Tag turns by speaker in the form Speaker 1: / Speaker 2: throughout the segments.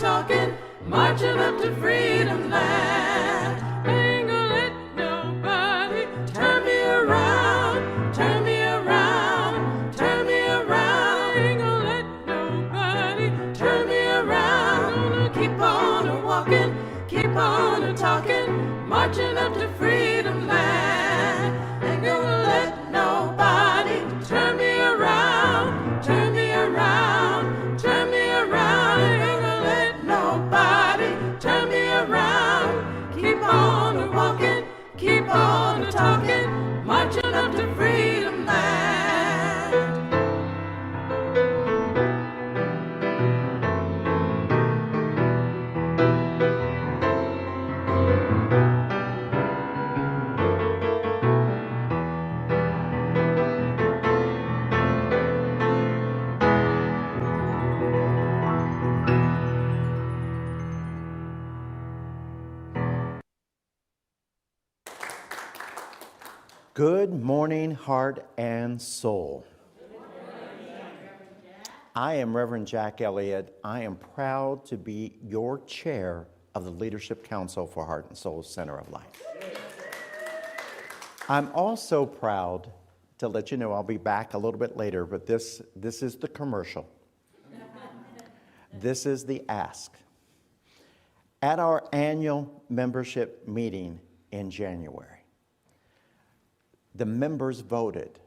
Speaker 1: talking, marching up to freedom land. Ain't gonna let nobody turn me around, turn me around, turn me around. Ain't gonna let nobody turn me around. Gonna keep on a walking, keep on a talking, marching up to freedom land. Ain't gonna let nobody turn me around, turn me around, turn me around. Ain't gonna let nobody turn me around. Keep on a walking, keep on a talking, marching up to freedom land.
Speaker 2: Good morning, heart and soul. I am Reverend Jack Elliott. I am proud to be your chair of the Leadership Council for Heart and Soul Center of Light. I'm also proud to let you know I'll be back a little bit later, but this is the commercial. This is the ask. At our annual membership meeting in January, the members voted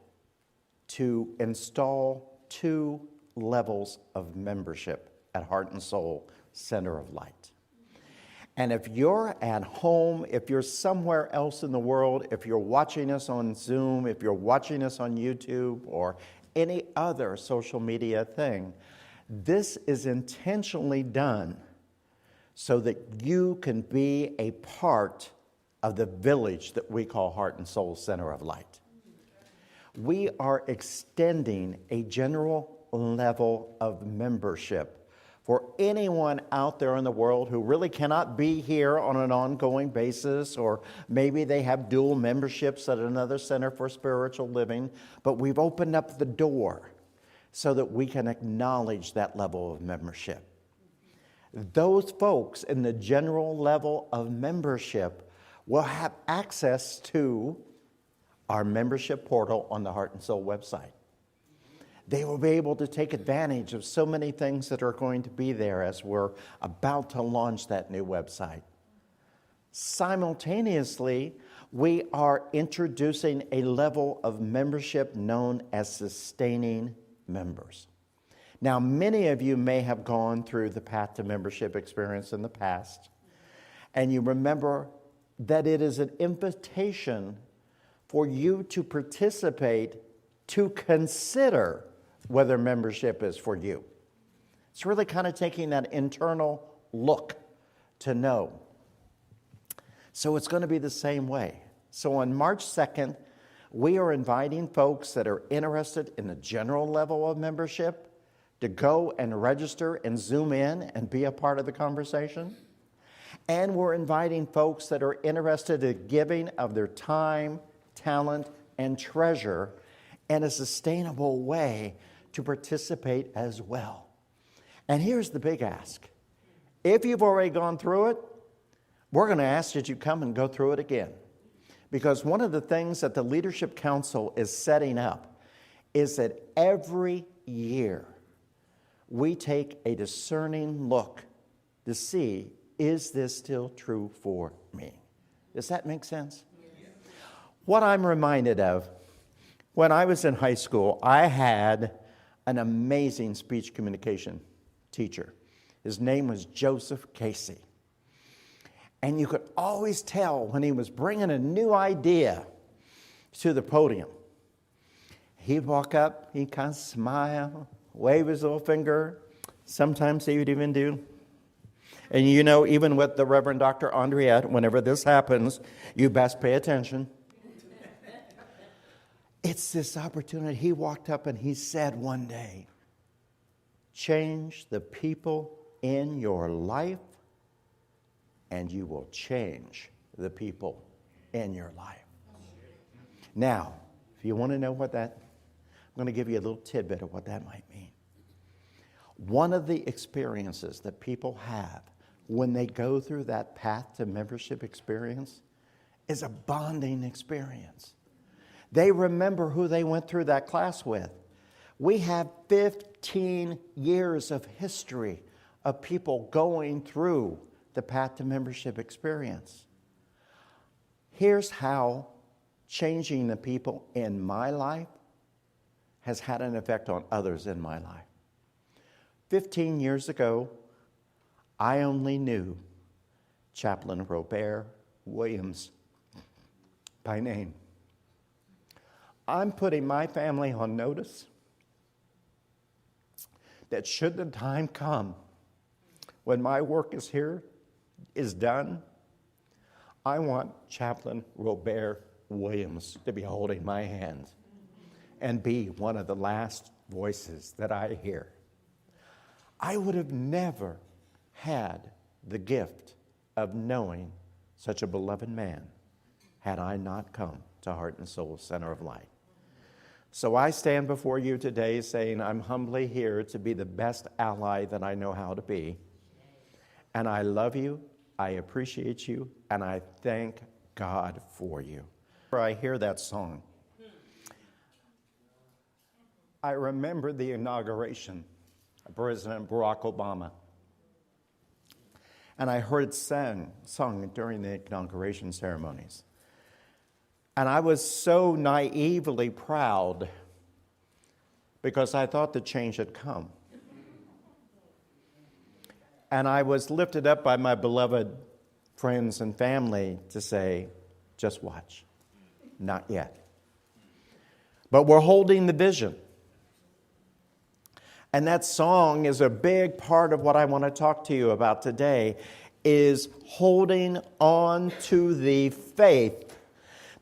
Speaker 2: to install 2 levels of membership at Heart and Soul Center of Light. And if you're at home, if you're somewhere else in the world, if you're watching us on Zoom, if you're watching us on YouTube or any other social media thing, this is intentionally done so that you can be a part of the village that we call Heart and Soul Center of Light. We are extending a general level of membership for anyone out there in the world who really cannot be here on an ongoing basis, or maybe they have dual memberships at another center for spiritual living, but we've opened up the door so that we can acknowledge that level of membership. Those folks in the general level of membership will have access to our membership portal on the Heart and Soul website. They will be able to take advantage of so many things that are going to be there as we're about to launch that new website. Simultaneously, we are introducing a level of membership known as sustaining members. Now, many of you may have gone through the Path to Membership experience in the past, and you remember that it is an invitation for you to participate, to consider whether membership is for you. It's really kind of taking that internal look to know. So it's going to be the same way. So on March 2nd, we are inviting folks that are interested in the general level of membership to go and register and Zoom in and be a part of the conversation. And we're inviting folks that are interested in giving of their time, talent, and treasure in a sustainable way to participate as well. And here's the big ask. If you've already gone through it, we're going to ask that you come and go through it again. Because one of the things that the Leadership Council is setting up is that every year we take a discerning look to see, is this still true for me? Does that make sense? Yes. What I'm reminded of, when I was in high school, I had an amazing speech communication teacher. His name was Joseph Casey. And you could always tell when he was bringing a new idea to the podium. He'd walk up, he'd kind of smile, wave his little finger. Sometimes he would even do. And you know, even with the Reverend Dr. Andriette, whenever this happens, you best pay attention. It's this opportunity. He walked up and he said one day, change the people in your life and you will change the people in your life. Now, if you want to know what that, I'm going to give you a little tidbit of what that might mean. One of the experiences that people have when they go through that path to membership experience is a bonding experience. They remember who they went through that class with. We have 15 years of history of people going through the path to membership experience. Here's how changing the people in my life has had an effect on others in my life. 15 years ago, I only knew Chaplain Robert Williams by name. I'm putting my family on notice that should the time come when my work is done, I want Chaplain Robert Williams to be holding my hand and be one of the last voices that I hear. I would have never had the gift of knowing such a beloved man had I not come to Heart and Soul Center of Light. So I stand before you today saying I'm humbly here to be the best ally that I know how to be. And I love you, I appreciate you, and I thank God for you. I hear that song. I remember the inauguration of President Barack Obama. And I heard it sung during the inauguration ceremonies. And I was so naively proud because I thought the change had come. And I was lifted up by my beloved friends and family to say, just watch. Not yet. But we're holding the vision. And that song is a big part of what I want to talk to you about today, is holding on to the faith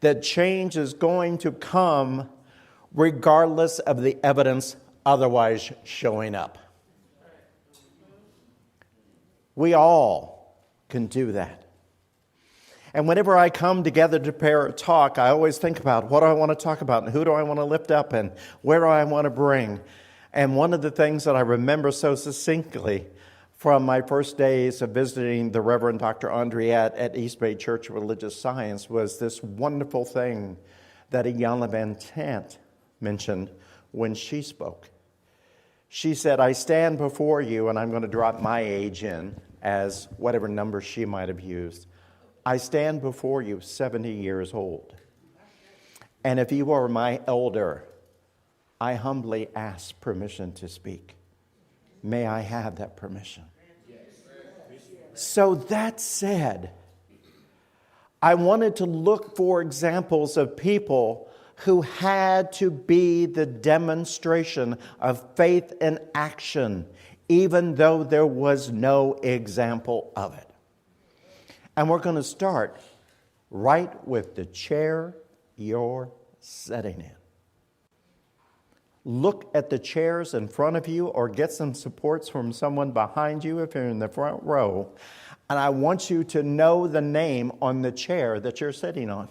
Speaker 2: that change is going to come regardless of the evidence otherwise showing up. We all can do that. And whenever I come together to prepare a talk, I always think about what do I want to talk about and who do I want to lift up and where do I want to bring. And one of the things that I remember so succinctly from my first days of visiting the Reverend Dr. Andriette at East Bay Church of Religious Science was this wonderful thing that Iyanla Van Tant mentioned when she spoke. She said, I stand before you, and I'm going to drop my age in as whatever number she might have used. I stand before you 70 years old. And if you are my elder, I humbly ask permission to speak. May I have that permission? So that said, I wanted to look for examples of people who had to be the demonstration of faith in action, even though there was no example of it. And we're going to start right with the chair you're sitting in. Look at the chairs in front of you or get some supports from someone behind you if you're in the front row. And I want you to know the name on the chair that you're sitting on.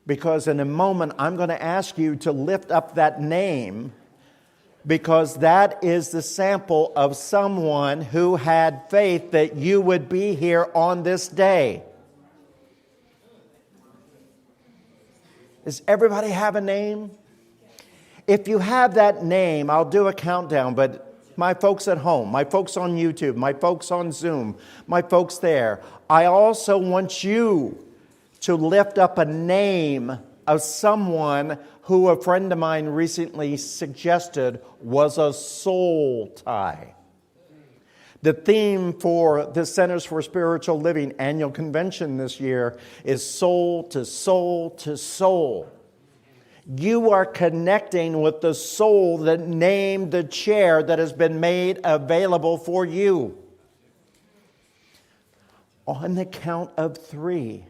Speaker 2: Because in a moment, I'm going to ask you to lift up that name, because that is the sample of someone who had faith that you would be here on this day. Does everybody have a name? If you have that name, I'll do a countdown, but my folks at home, my folks on YouTube, my folks on Zoom, my folks there, I also want you to lift up a name of someone who a friend of mine recently suggested was a soul tie. The theme for the Centers for Spiritual Living annual convention this year is soul to soul to soul. You are connecting with the soul that named the chair that has been made available for you. On the count of 3,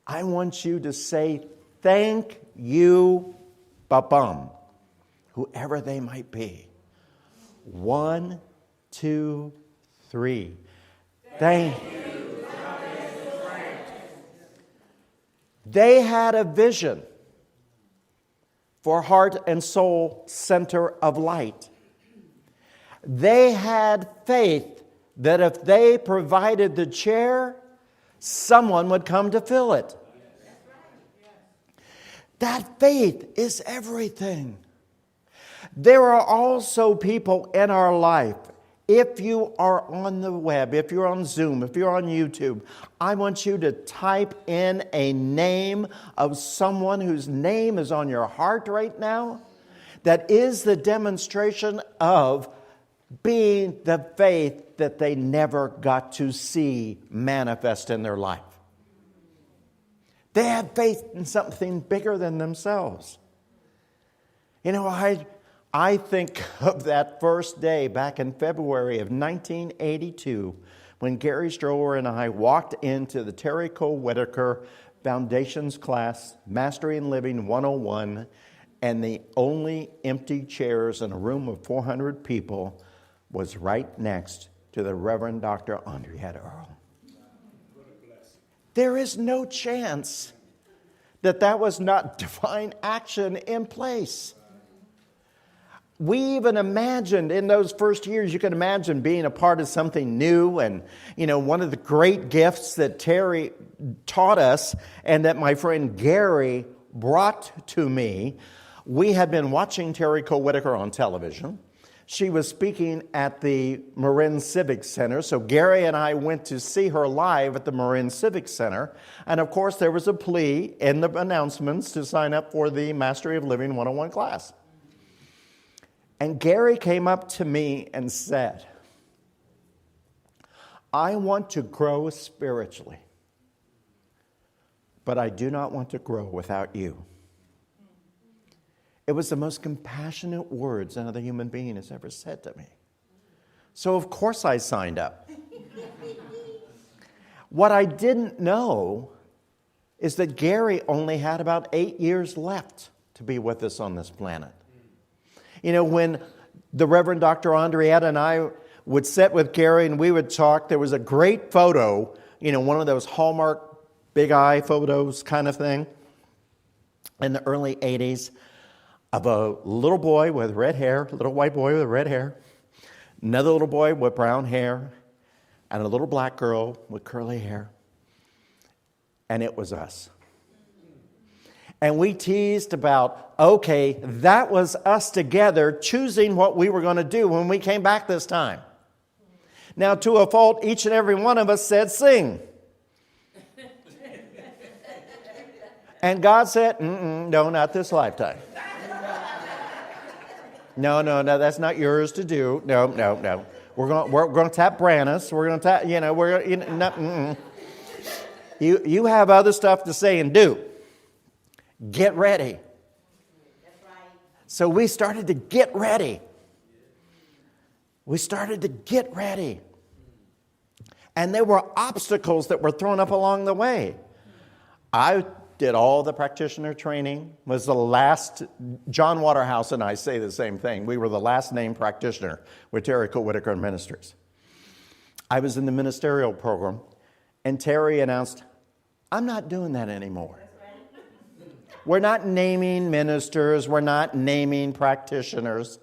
Speaker 2: I want you to say, thank you, Babam, whoever they might be. 1, 2, 3. Thank you. They had a vision for Heart and Soul Center of Light. They had faith that if they provided the chair, someone would come to fill it. That faith is everything. There are also people in our life. If you are on the web, if you're on Zoom, if you're on YouTube, I want you to type in a name of someone whose name is on your heart right now. That is the demonstration of being the faith that they never got to see manifest in their life. They had faith in something bigger than themselves. You know, I think of that first day back in February of 1982 when Gary Strower and I walked into the Terry Cole Whitaker Foundations class, Mastering Living 101, and the only empty chairs in a room of 400 people was right next to the Reverend Dr. Andrea Earl. There is no chance that was not divine action in place. We even imagined in those first years, you can imagine being a part of something new. And, you know, one of the great gifts that Terry taught us and that my friend Gary brought to me, we had been watching Terry Cole Whitaker on television. She was speaking at the Marin Civic Center, so Gary and I went to see her live at the Marin Civic Center. And of course, there was a plea in the announcements to sign up for the Mastery of Living 101 class. And Gary came up to me and said, I want to grow spiritually, but I do not want to grow without you. It was the most compassionate words another human being has ever said to me. So of course I signed up. What I didn't know is that Gary only had about 8 years left to be with us on this planet. You know, when the Reverend Dr. Andrietta and I would sit with Gary and we would talk, there was a great photo, you know, one of those Hallmark big eye photos kind of thing in the early 80s of a little boy with red hair, a little white boy with red hair, another little boy with brown hair, and a little black girl with curly hair. And it was us. And we teased about, okay, that was us together choosing what we were going to do when we came back this time. Now, to a fault, each and every one of us said, sing. And God said, no, not this lifetime. No, that's not yours to do. No. We're going to tap Brannis. We're going to tap, you have other stuff to say and do. Get ready. That's right. So we started to get ready. And there were obstacles that were thrown up along the way. I did all the practitioner training, was the last, John Waterhouse and I say the same thing. We were the last named practitioner with Terry Cole Whitaker Ministries. I was in the ministerial program, and Terry announced, I'm not doing that anymore. We're not naming ministers. We're not naming practitioners.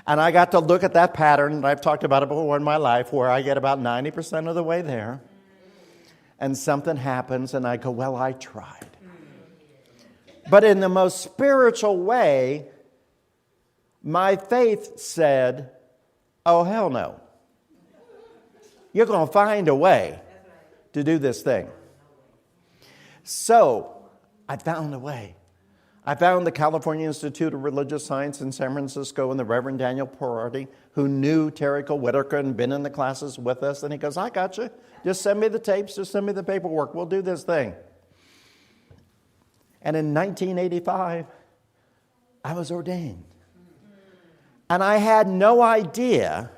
Speaker 2: And I got to look at that pattern, and I've talked about it before in my life, where I get about 90% of the way there, and something happens, and I go, well, I tried. But in the most spiritual way, my faith said, oh, hell no. You're going to find a way to do this thing. So I found a way. I found the California Institute of Religious Science in San Francisco and the Reverend Daniel Porardi, who knew Terry Cole Whitaker and been in the classes with us. And he goes, I got you. Just send me the tapes. Just send me the paperwork. We'll do this thing. And in 1985, I was ordained. And I had no idea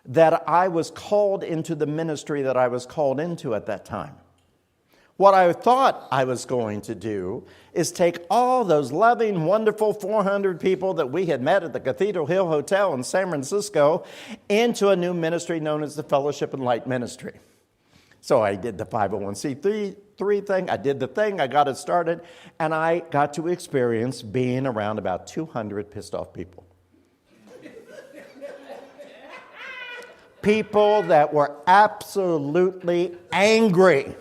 Speaker 2: that I was called into the ministry that I was called into at that time. What I thought I was going to do is take all those loving, wonderful 400 people that we had met at the Cathedral Hill Hotel in San Francisco into a new ministry known as the Fellowship and Light Ministry. So I did the 501c3 thing. I did the thing. I got it started. And I got to experience being around about 200 pissed off people. People that were absolutely angry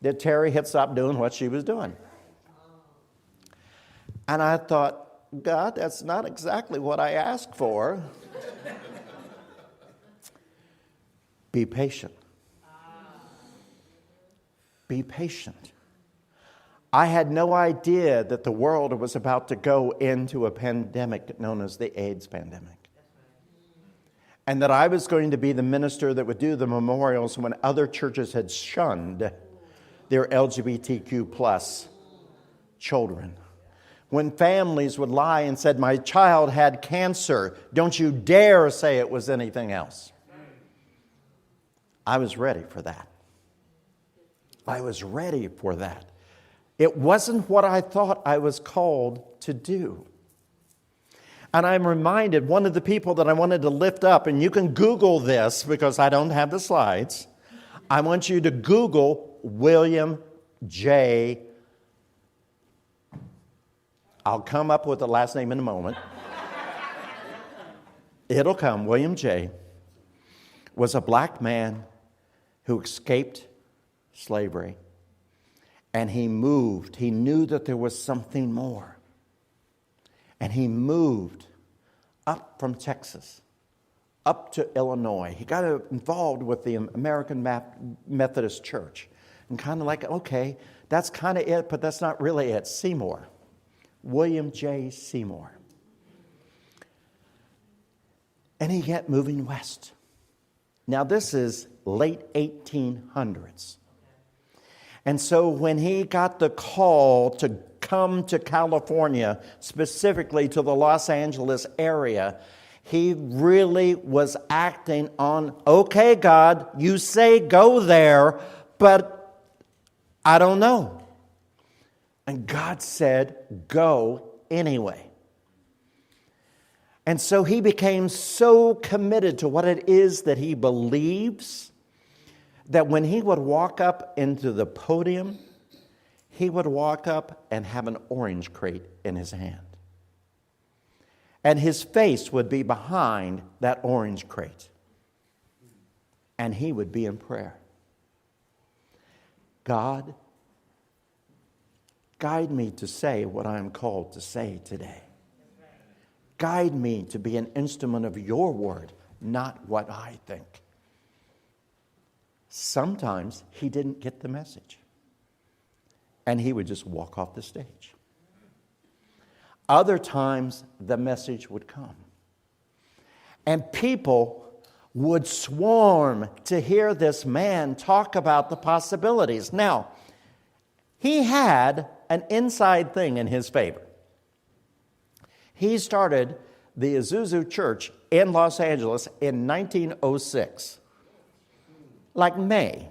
Speaker 2: that Terry had stopped doing what she was doing. And I thought, God, that's not exactly what I asked for. Be patient. Be patient. I had no idea that the world was about to go into a pandemic known as the AIDS pandemic. And that I was going to be the minister that would do the memorials when other churches had shunned their LGBTQ plus children. When families would lie and said, my child had cancer, don't you dare say it was anything else. I was ready for that. I was ready for that. It wasn't what I thought I was called to do. And I'm reminded, one of the people that I wanted to lift up, and you can Google this because I don't have the slides. I want you to Google William J. I'll come up with the last name in a moment. It'll come. William J. was a black man who escaped slavery. And he moved. He knew that there was something more. And he moved up from Texas, up to Illinois. He got involved with the American Methodist Church. And kind of like, okay, that's kind of it, but that's not really it. Seymour. William J. Seymour. And he kept moving west. Now this is late 1800s. And so when he got the call to come to California, specifically to the Los Angeles area, he really was acting on, okay, God, you say go there, but I don't know. And God said, go anyway. And so he became so committed to what it is that he believes that when he would walk up into the podium, he would walk up and have an orange crate in his hand. And his face would be behind that orange crate. And he would be in prayer. God, guide me to say what I am called to say today. Guide me to be an instrument of your word, not what I think. Sometimes he didn't get the message. And he would just walk off the stage. Other times, the message would come. And people would swarm to hear this man talk about the possibilities. Now, he had an inside thing in his favor. He started the Azusa Church in Los Angeles in 1906. Like May.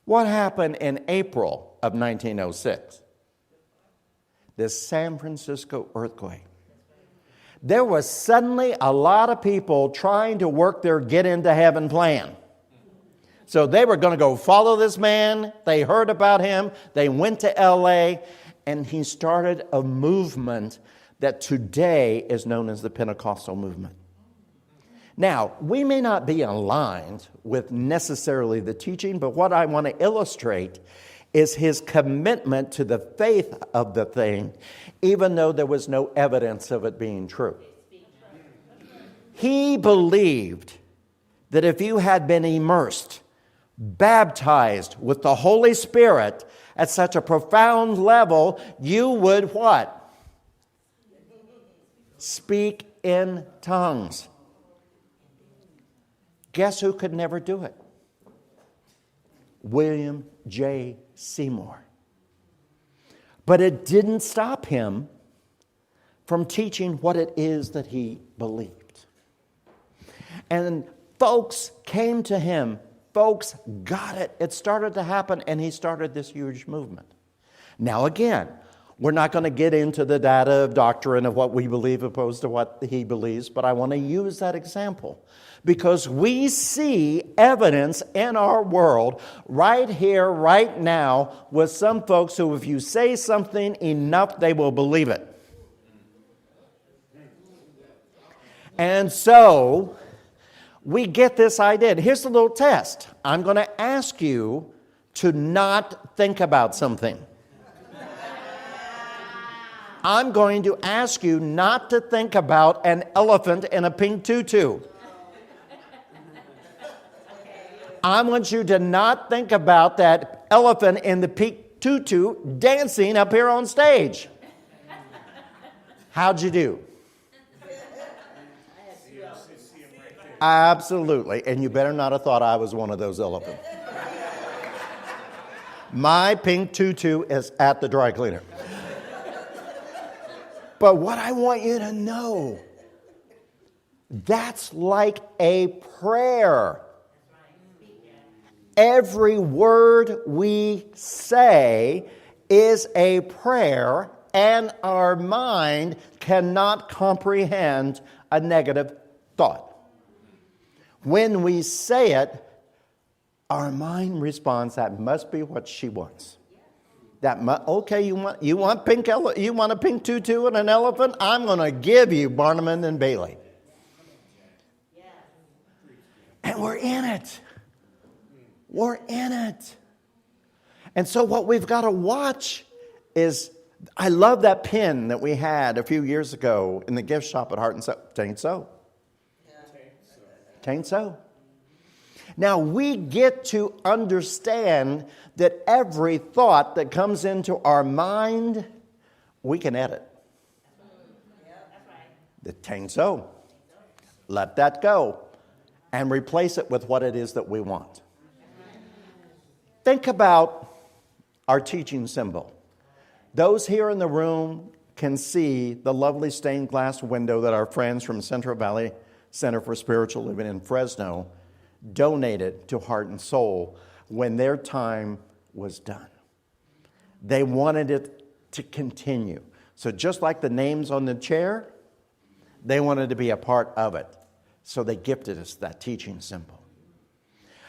Speaker 2: What happened in April of 1906? The San Francisco earthquake. There was suddenly a lot of people trying to work their get into heaven plan. So they were going to go follow this man. They heard about him. They went to LA, and he started a movement that today is known as the Pentecostal movement. Now, we may not be aligned with necessarily the teaching, but what I want to illustrate is his commitment to the faith of the thing, even though there was no evidence of it being true. He believed that if you had been immersed, baptized with the Holy Spirit at such a profound level, you would what? Speak in tongues. Guess who could never do it? William J. Seymour. But it didn't stop him from teaching what it is that he believed. And folks came to him. Folks got it. It started to happen, and he started this huge movement. Now again, we're not going to get into the data of doctrine of what we believe opposed to what he believes, but I want to use that example because we see evidence in our world right here, right now, with some folks who, if you say something enough, they will believe it. And so we get this idea. And here's the little test. I'm going to ask you to not think about something. I'm going to ask you not to think about an elephant in a pink tutu. I want you to not think about that elephant in the pink tutu dancing up here on stage. How'd you do? Absolutely. And you better not have thought I was one of those elephants. My pink tutu is at the dry cleaner. But what I want you to know, that's like a prayer. Every word we say is a prayer, and our mind cannot comprehend a negative thought. When we say it, our mind responds, that must be what she wants. Okay, you want a pink tutu and an elephant? I'm going to give you Barnum and Bailey. And we're in it. We're in it. And so what we've got to watch is, I love that pin that we had a few years ago in the gift shop at Heart and Soul. Tain't so. Tain't so. Now we get to understand that every thought that comes into our mind, we can edit. It tain't so. Let that go and replace it with what it is that we want. Think about our teaching symbol. Those here in the room can see the lovely stained glass window that our friends from Central Valley Center for Spiritual Living in Fresno donated to Heart and Soul when their time was done. They wanted it to continue. So just like the names on the chair, they wanted to be a part of it. So they gifted us that teaching symbol.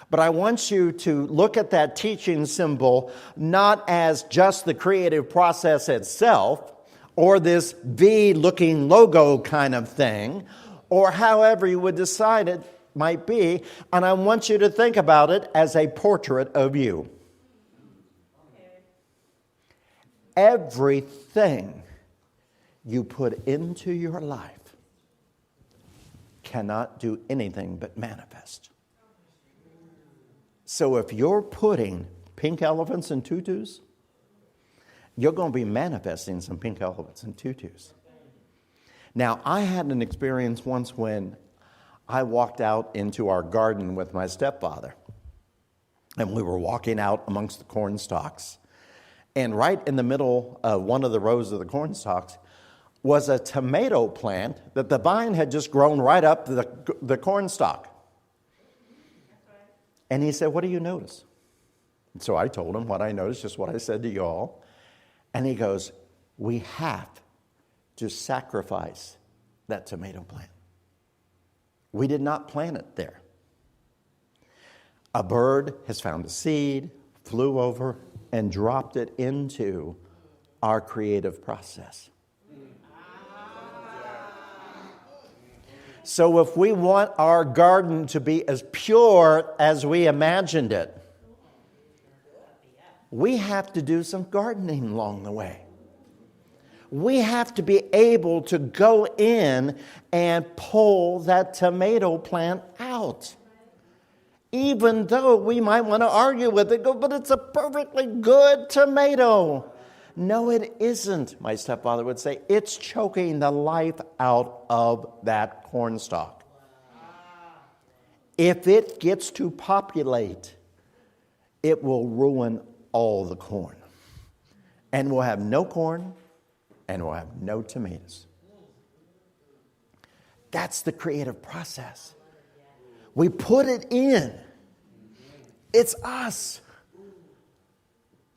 Speaker 2: But I want you to look at that teaching symbol not as just the creative process itself, or this V-looking logo kind of thing, or however you would decide it might be. And I want you to think about it as a portrait of you. Everything you put into your life cannot do anything but manifest. So if you're putting pink elephants in tutus, you're going to be manifesting some pink elephants in tutus. Now, I had an experience once when I walked out into our garden with my stepfather, and we were walking out amongst the corn stalks. And right in the middle of one of the rows of the corn stalks was a tomato plant that the vine had just grown right up the corn stalk. And he said, "What do you notice?" And so I told him what I noticed, just what I said to you all. And he goes, "We have to sacrifice that tomato plant. We did not plant it there. A bird has found a seed, flew over, and dropped it into our creative process." So if we want our garden to be as pure as we imagined it, we have to do some gardening along the way. We have to be able to go in and pull that tomato plant out. Even though we might want to argue with it, go, "But it's a perfectly good tomato." No, it isn't, my stepfather would say. It's choking the life out of that corn stalk. If it gets to populate, it will ruin all the corn. And we'll have no corn, and we'll have no tomatoes. That's the creative process. We put it in. It's us.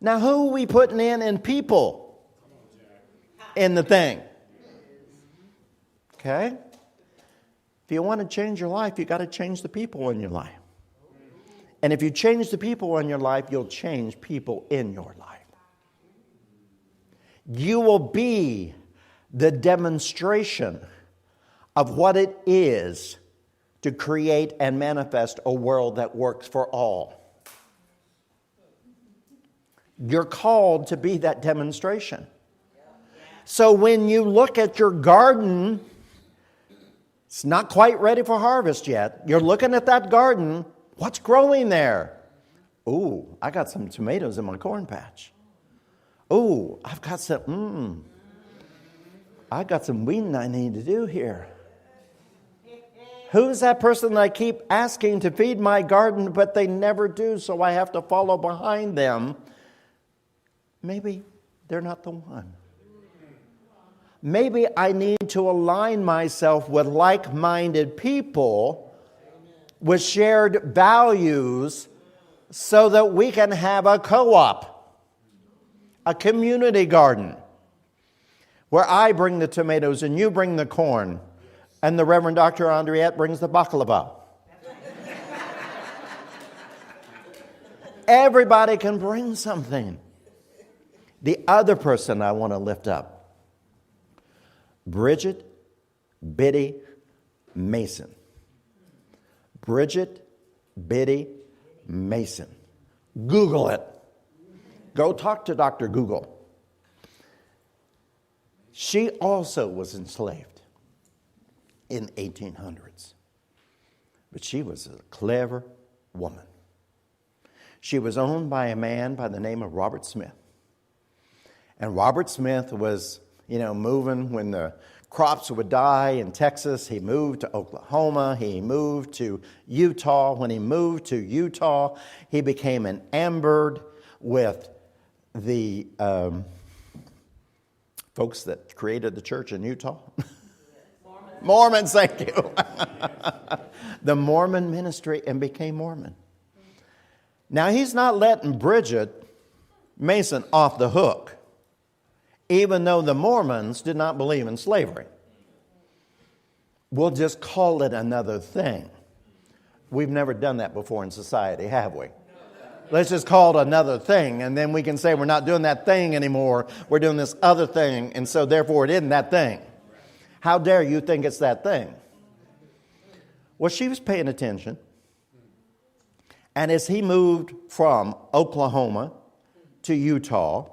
Speaker 2: Now, who are we putting in people in the thing? Okay? If you want to change your life, you got to change the people in your life. And if you change the people in your life, you'll change people in your life. You will be the demonstration of what it is to create and manifest a world that works for all. You're called to be that demonstration. So when you look at your garden, it's not quite ready for harvest yet. You're looking at that garden. What's growing there? Ooh, I got some tomatoes in my corn patch. Ooh, I got some weeding I need to do here. Who's that person that I keep asking to feed my garden, but they never do, so I have to follow behind them? Maybe they're not the one. Maybe I need to align myself with like-minded people with shared values so that we can have a co-op, a community garden, where I bring the tomatoes and you bring the corn, and the Reverend Dr. Andriette brings the baklava. Everybody can bring something. The other person I want to lift up, Bridget Biddy Mason. Bridget Biddy Mason. Google it. Go talk to Dr. Google. She also was enslaved in 1800s. But she was a clever woman. She was owned by a man by the name of Robert Smith. And Robert Smith was, moving when the crops would die in Texas. He moved to Oklahoma. He moved to Utah. When he moved to Utah, he became enamored with the folks that created the church in Utah. Mormons, thank you. The Mormon ministry, and became Mormon. Now, he's not letting Bridget Mason off the hook, even though the Mormons did not believe in slavery. We'll just call it another thing. We've never done that before in society, have we? Let's just call it another thing, and then we can say we're not doing that thing anymore. We're doing this other thing, and so therefore it isn't that thing. How dare you think it's that thing? Well, she was paying attention. And as he moved from Oklahoma to Utah,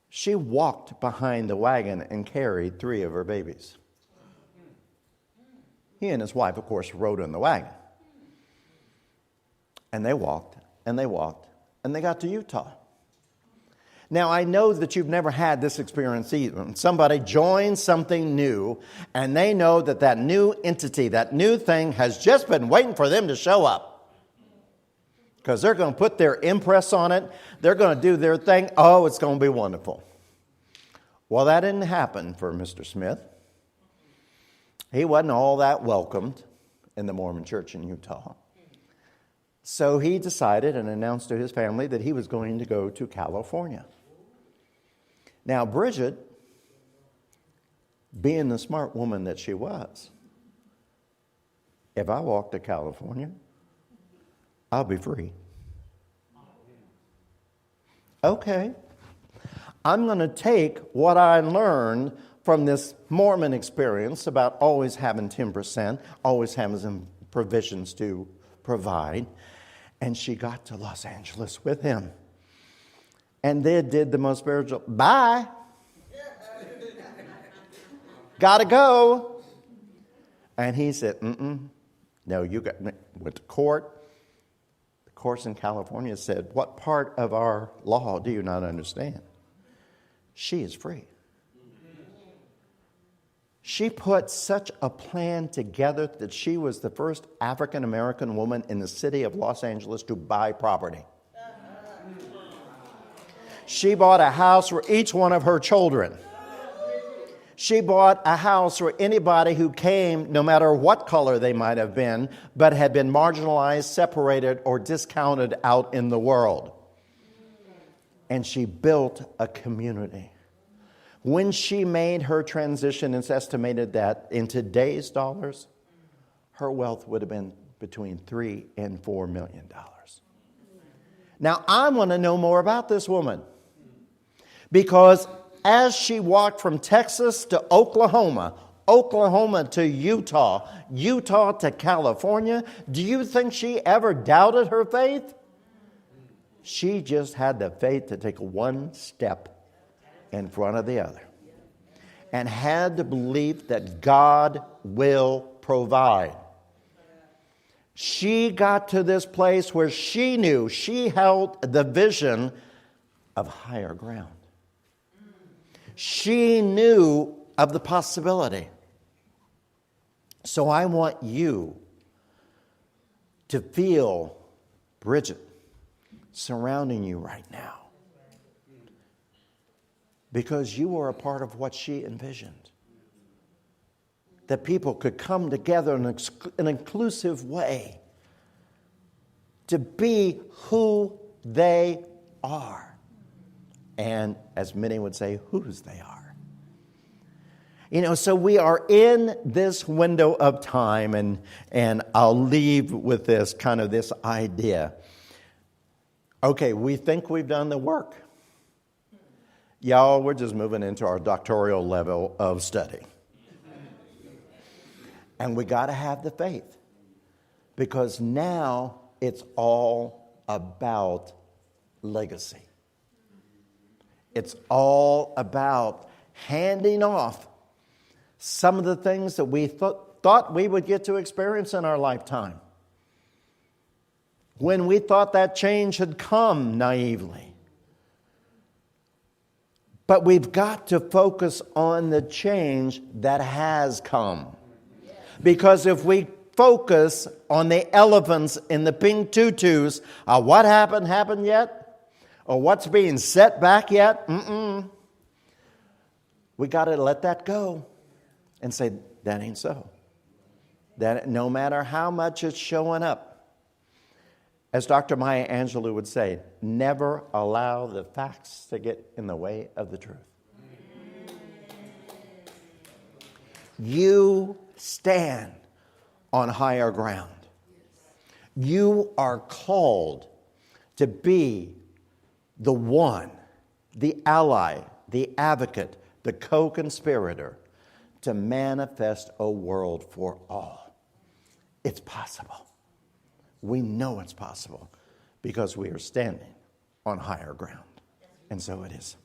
Speaker 2: she walked behind the wagon and carried 3 of her babies. He and his wife, of course, rode in the wagon. And they walked, and they walked, and they got to Utah. Now, I know that you've never had this experience either. Somebody joins something new, and they know that that new entity, that new thing, has just been waiting for them to show up. Because they're going to put their impress on it. They're going to do their thing. Oh, it's going to be wonderful. Well, that didn't happen for Mr. Smith. He wasn't all that welcomed in the Mormon church in Utah. So he decided and announced to his family that he was going to go to California. Now, Bridget, being the smart woman that she was, if I walk to California, I'll be free. Okay. I'm going to take what I learned from this Mormon experience about always having 10%, always having some provisions to provide. And she got to Los Angeles with him. And they did the most spiritual, bye. Gotta go. And he said, no, went to court. The courts in California said, what part of our law do you not understand? She is free. She put such a plan together that she was the first African-American woman in the city of Los Angeles to buy property. She bought a house for each one of her children. She bought a house for anybody who came, no matter what color they might have been, but had been marginalized, separated, or discounted out in the world. And she built a community. When she made her transition, it's estimated that in today's dollars, her wealth would have been between $3 and $4 million. Now, I want to know more about this woman. Because as she walked from Texas to Oklahoma, Oklahoma to Utah, Utah to California. Do you think she ever doubted her faith? She just had the faith to take one step in front of the other and had the belief that God will provide. She got to this place where she knew she held the vision of higher ground. She knew of the possibility. So I want you to feel Bridget surrounding you right now, because you are a part of what she envisioned. That people could come together in an inclusive way to be who they are. And as many would say, whose they are. So we are in this window of time, and I'll leave with this idea. Okay, we think we've done the work. Y'all, we're just moving into our doctoral level of study. And we got to have the faith, because now it's all about legacy. It's all about handing off some of the things that we thought we would get to experience in our lifetime, when we thought that change had come naively. But we've got to focus on the change that has come. Because if we focus on the elephants in the pink tutus, what happened yet? Or what's being set back yet? We got to let that go and say, that ain't so. That no matter how much it's showing up, as Dr. Maya Angelou would say, never allow the facts to get in the way of the truth. You stand on higher ground. You are called to be the one, the ally, the advocate, the co-conspirator to manifest a world for all. It's possible. We know it's possible because we are standing on higher ground. And so it is.